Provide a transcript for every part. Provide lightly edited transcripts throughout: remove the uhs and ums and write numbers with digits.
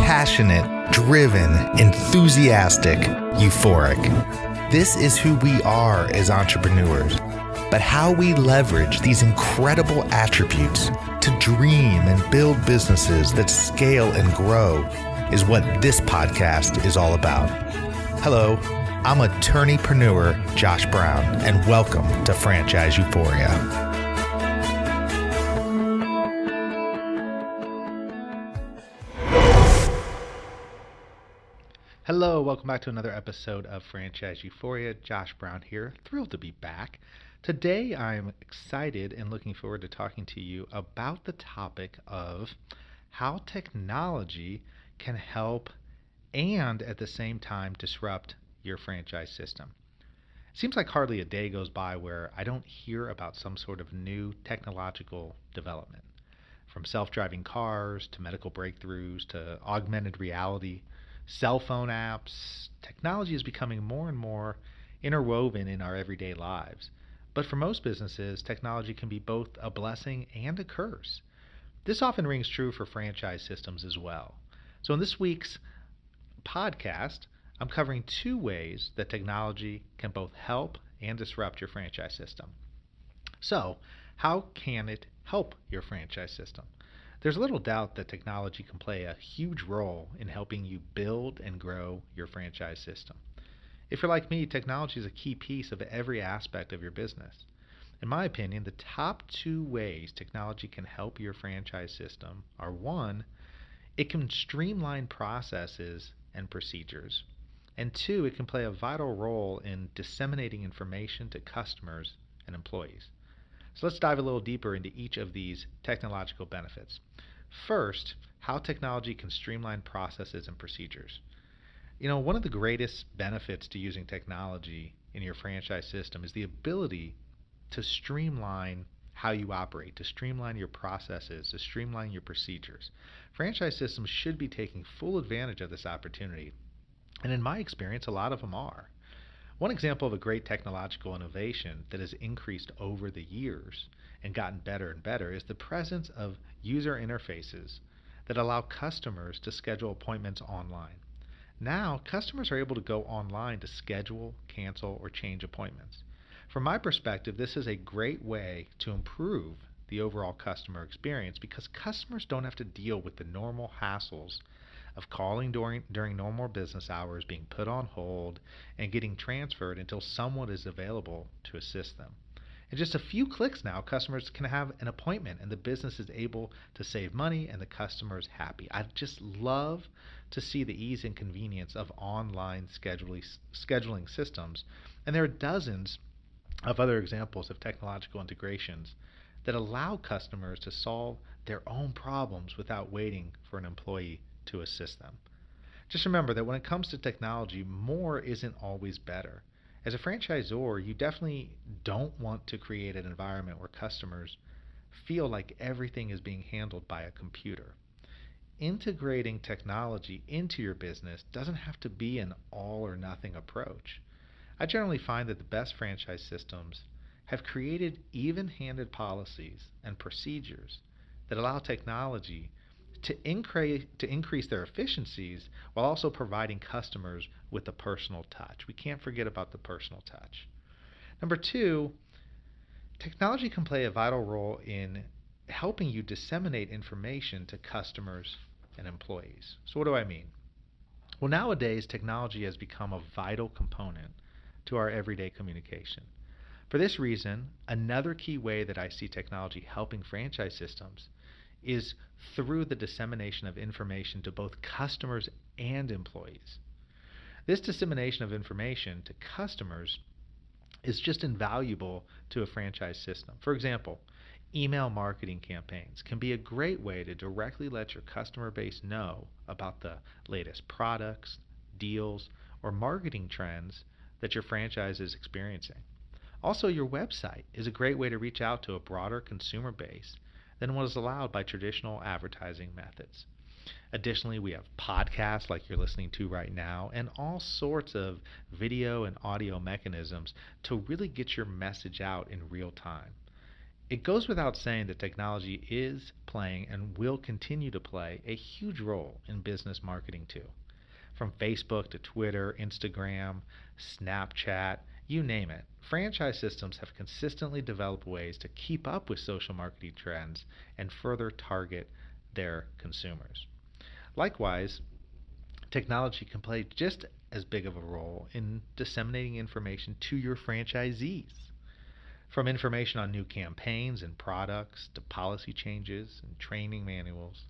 Passionate, driven, enthusiastic, euphoric. This is who we are as entrepreneurs. But how we leverage these incredible attributes to dream and build businesses that scale and grow is what this podcast is all about. Hello, I'm attorneypreneur Josh Brown, and welcome to Franchise Euphoria. Hello, welcome back to another episode of Franchise Euphoria. Josh Brown here, thrilled to be back. Today I'm excited and looking forward to talking to you about the topic of how technology can help and at the same time disrupt your franchise system. It seems like hardly a day goes by where I don't hear about some sort of new technological development. From self-driving cars to medical breakthroughs to augmented reality, cell phone apps, technology is becoming more and more interwoven in our everyday lives. But for most businesses, technology can be both a blessing and a curse. This often rings true for franchise systems as well. So in this week's podcast, I'm covering two ways that technology can both help and disrupt your franchise system. So, how can it help your franchise system? There's little doubt that technology can play a huge role in helping you build and grow your franchise system. If you're like me, technology is a key piece of every aspect of your business. In my opinion, the top two ways technology can help your franchise system are: one, it can streamline processes and procedures, and two, it can play a vital role in disseminating information to customers and employees. So let's dive a little deeper into each of these technological benefits. First, how technology can streamline processes and procedures. One of the greatest benefits to using technology in your franchise system is the ability to streamline how you operate, to streamline your processes, to streamline your procedures. Franchise systems should be taking full advantage of this opportunity, and in my experience, a lot of them are. One example of a great technological innovation that has increased over the years and gotten better and better is the presence of user interfaces that allow customers to schedule appointments online. Now, customers are able to go online to schedule, cancel, or change appointments. From my perspective, this is a great way to improve the overall customer experience because customers don't have to deal with the normal hassles of calling during normal business hours, being put on hold, and getting transferred until someone is available to assist them. In just a few clicks now, customers can have an appointment and the business is able to save money and the customer is happy. I just love to see the ease and convenience of online scheduling systems, and there are dozens of other examples of technological integrations that allow customers to solve their own problems without waiting for an employee to assist them. Just remember that when it comes to technology, more isn't always better. As a franchisor, you definitely don't want to create an environment where customers feel like everything is being handled by a computer. Integrating technology into your business doesn't have to be an all or nothing approach. I generally find that the best franchise systems have created even-handed policies and procedures that allow technology to increase their efficiencies while also providing customers with a personal touch. We can't forget about the personal touch. Number two, technology can play a vital role in helping you disseminate information to customers and employees. So what do I mean? Well, nowadays, technology has become a vital component to our everyday communication. For this reason, another key way that I see technology helping franchise systems is through the dissemination of information to both customers and employees. This dissemination of information to customers is just invaluable to a franchise system. For example, email marketing campaigns can be a great way to directly let your customer base know about the latest products, deals, or marketing trends that your franchise is experiencing. Also, your website is a great way to reach out to a broader consumer base than what is allowed by traditional advertising methods. Additionally, we have podcasts like you're listening to right now and all sorts of video and audio mechanisms to really get your message out in real time. It goes without saying that technology is playing and will continue to play a huge role in business marketing too. From Facebook to Twitter, Instagram, Snapchat, you name it. Franchise systems have consistently developed ways to keep up with social marketing trends and further target their consumers. Likewise, technology can play just as big of a role in disseminating information to your franchisees. From information on new campaigns and products to policy changes and training manuals,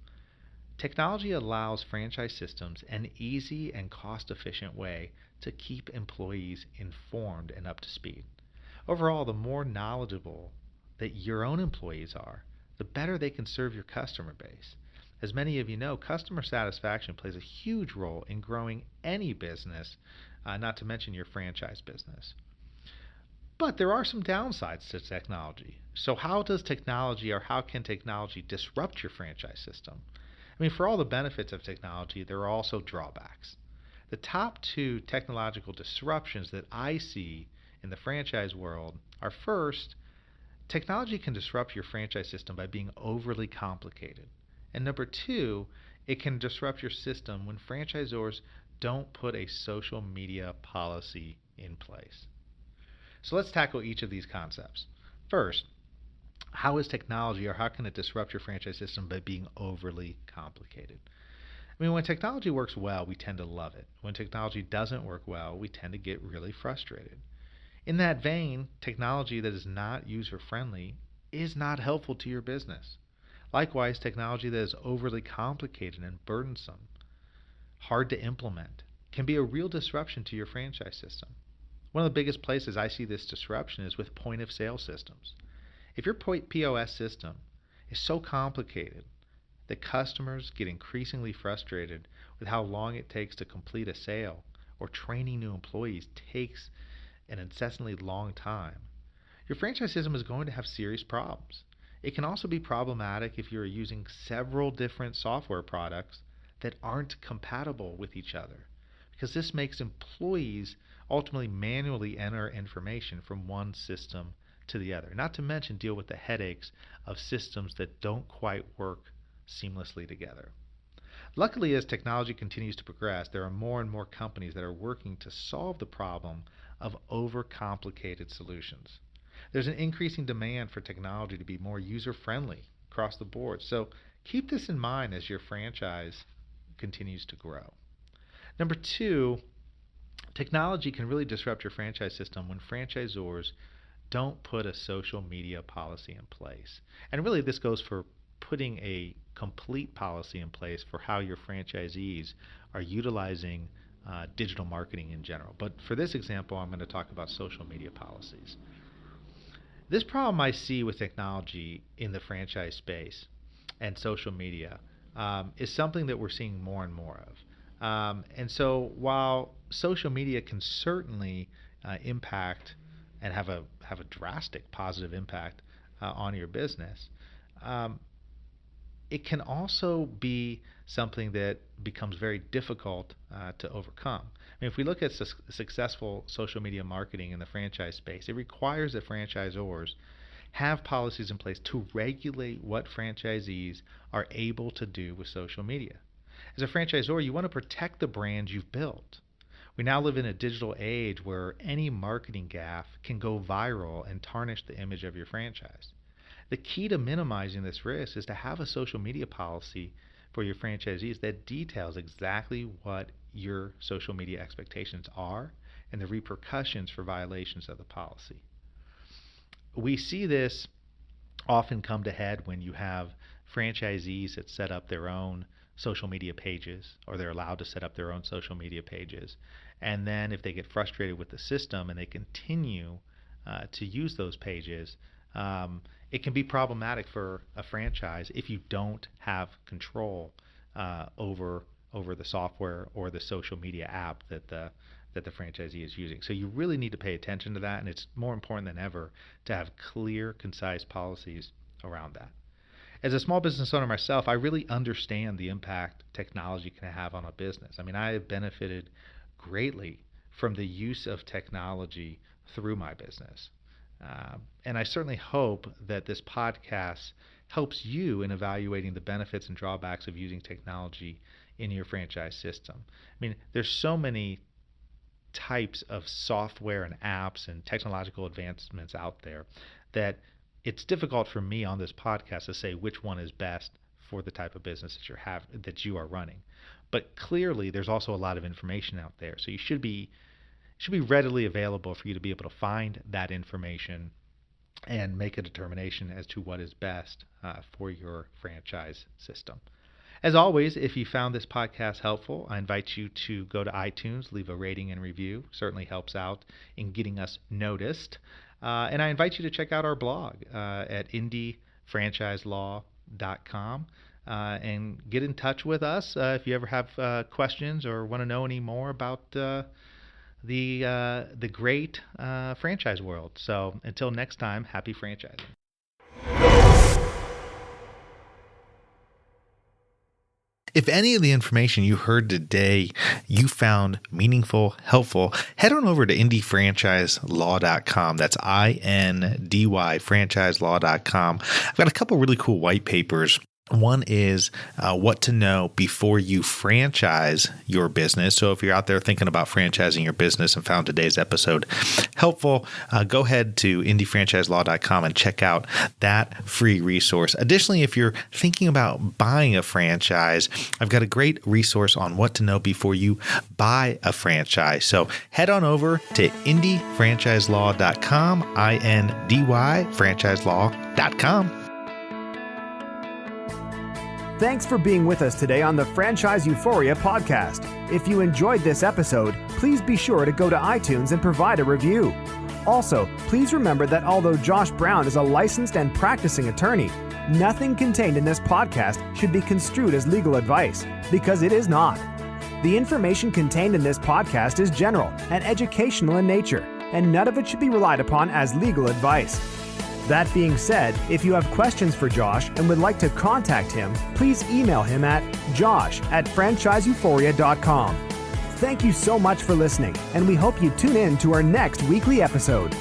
technology allows franchise systems an easy and cost efficient way to keep employees informed and up to speed. Overall, the more knowledgeable that your own employees are, the better they can serve your customer base. As many of you know, customer satisfaction plays a huge role in growing any business, not to mention your franchise business. But there are some downsides to technology. So how can technology disrupt your franchise system? I mean, for all the benefits of technology, there are also drawbacks. The top two technological disruptions that I see in the franchise world are: first, technology can disrupt your franchise system by being overly complicated. And number two, it can disrupt your system when franchisors don't put a social media policy in place. So let's tackle each of these concepts. First, how is technology, or how can it disrupt your franchise system by being overly complicated? I mean, when technology works well, we tend to love it. When technology doesn't work well, we tend to get really frustrated. In that vein, technology that is not user friendly is not helpful to your business. Likewise, technology that is overly complicated and burdensome, hard to implement, can be a real disruption to your franchise system. One of the biggest places I see this disruption is with point of sale systems. If your POS system is so complicated that customers get increasingly frustrated with how long it takes to complete a sale, or training new employees takes an incessantly long time, your franchise system is going to have serious problems. It can also be problematic if you're using several different software products that aren't compatible with each other, because this makes employees ultimately manually enter information from one system to the other, not to mention deal with the headaches of systems that don't quite work seamlessly together. Luckily, as technology continues to progress, there are more and more companies that are working to solve the problem of overcomplicated solutions. There's an increasing demand for technology to be more user-friendly across the board, so keep this in mind as your franchise continues to grow. Number two, technology can really disrupt your franchise system when franchisors don't put a social media policy in place. And really, this goes for putting a complete policy in place for how your franchisees are utilizing digital marketing in general. But for this example, I'm going to talk about social media policies. This problem I see with technology in the franchise space and social media is something that we're seeing more and more of. And so while social media can certainly impact and have a drastic positive impact on your business, it can also be something that becomes very difficult to overcome. I mean, if we look at successful social media marketing in the franchise space, it requires that franchisors have policies in place to regulate what franchisees are able to do with social media. As a franchisor, you want to protect the brand you've built. We now live in a digital age where any marketing gaffe can go viral and tarnish the image of your franchise. The key to minimizing this risk is to have a social media policy for your franchisees that details exactly what your social media expectations are and the repercussions for violations of the policy. We see this often come to head when you have franchisees that set up their own social media pages, or they're allowed to set up their own social media pages. And then if they get frustrated with the system and they continue to use those pages, it can be problematic for a franchise if you don't have control over the software or the social media app that the franchisee is using. So you really need to pay attention to that, and it's more important than ever to have clear, concise policies around that. As a small business owner myself, I really understand the impact technology can have on a business. I mean, I have benefited greatly from the use of technology through my business. And I certainly hope that this podcast helps you in evaluating the benefits and drawbacks of using technology in your franchise system. I mean, there's so many types of software and apps and technological advancements out there that it's difficult for me on this podcast to say which one is best for the type of business that you are running. But clearly, there's also a lot of information out there, so you should be readily available for you to be able to find that information and make a determination as to what is best for your franchise system. As always, if you found this podcast helpful, I invite you to go to iTunes, leave a rating and review. Certainly helps out in getting us noticed. And I invite you to check out our blog at indyfranchiselaw.com and get in touch with us if you ever have questions or want to know any more about the great franchise world. So until next time, happy franchising. If any of the information you heard today you found meaningful, helpful, head on over to indyfranchiselaw.com. That's INDY franchiselaw.com. I've got a couple really cool white papers. One is what to know before you franchise your business. So if you're out there thinking about franchising your business and found today's episode helpful, go ahead to indyfranchiselaw.com and check out that free resource. Additionally, if you're thinking about buying a franchise, I've got a great resource on what to know before you buy a franchise. So head on over to indyfranchiselaw.com, INDY franchiselaw.com. Thanks for being with us today on the Franchise Euphoria podcast. If you enjoyed this episode, please be sure to go to iTunes and provide a review. Also, please remember that although Josh Brown is a licensed and practicing attorney, nothing contained in this podcast should be construed as legal advice, because it is not. The information contained in this podcast is general and educational in nature, and none of it should be relied upon as legal advice. That being said, if you have questions for Josh and would like to contact him, please email him at josh@franchiseeuphoria.com. Thank you so much for listening, and we hope you tune in to our next weekly episode.